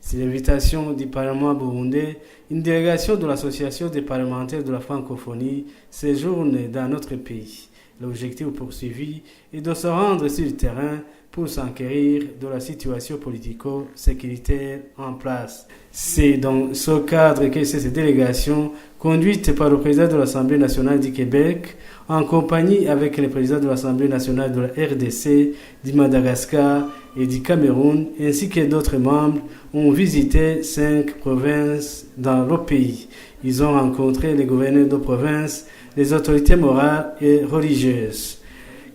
C'est l'invitation du Parlement burundais. Une délégation de l'Association des parlementaires de la francophonie séjourne dans notre pays. L'objectif poursuivi est de se rendre sur le terrain pour s'enquérir de la situation politico-sécuritaire en place. C'est dans ce cadre que cette délégation, conduite par le président de l'Assemblée nationale du Québec, en compagnie avec le président de l'Assemblée nationale de la RDC, du Madagascar et du Cameroun, ainsi que d'autres membres, ont visité 5 provinces dans le pays. Ils ont rencontré les gouverneurs de province, les autorités morales et religieuses.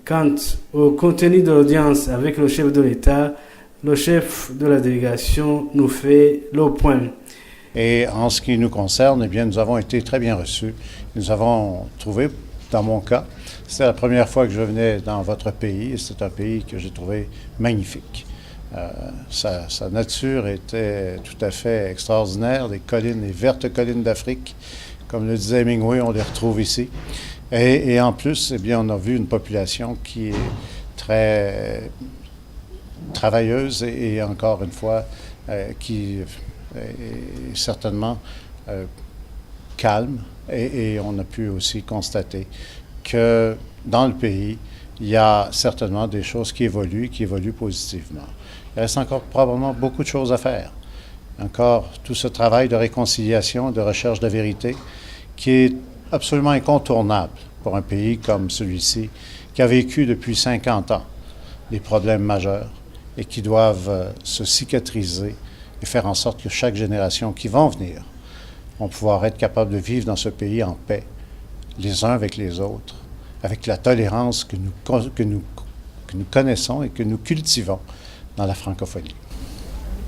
Quant au contenu de l'audience avec le chef de l'État, le chef de la délégation nous fait le point. Et en ce qui nous concerne, eh bien, nous avons été très bien reçus. Nous avons trouvé, dans mon cas, c'était la première fois que je venais dans votre pays et c'est un pays que j'ai trouvé magnifique. Sa nature était tout à fait extraordinaire. Les collines, les vertes collines d'Afrique, comme le disait Hemingway, on les retrouve ici. Et en plus, eh bien, on a vu une population qui est très travailleuse et encore une fois, qui est certainement calme. Et on a pu aussi constater que dans le pays, il y a certainement des choses qui évoluent positivement. Il reste encore probablement beaucoup de choses à faire. Encore tout ce travail de réconciliation, de recherche de vérité, qui est absolument incontournable pour un pays comme celui-ci, qui a vécu depuis 50 ans des problèmes majeurs et qui doivent se cicatriser et faire en sorte que chaque génération qui va venir vont pouvoir être capables de vivre dans ce pays en paix, les uns avec les autres, avec la tolérance que nous connaissons et que nous cultivons dans la francophonie.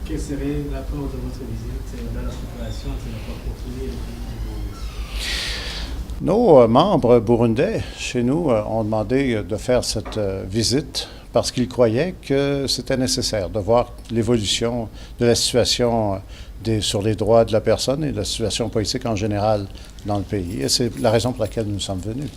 Quel serait l'apport de votre visite dans la population de la francophonie et du Burundi? Nos membres burundais, chez nous, ont demandé de faire cette visite parce qu'ils croyaient que c'était nécessaire de voir l'évolution de la situation sur les droits de la personne et de la situation politique en général dans le pays. Et c'est la raison pour laquelle nous sommes venus.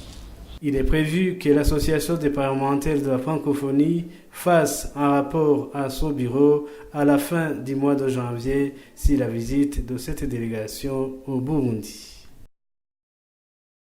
Il est prévu que l'Association des parlementaires de la francophonie fasse un rapport à son bureau à la fin du mois de janvier sur la visite de cette délégation au Burundi.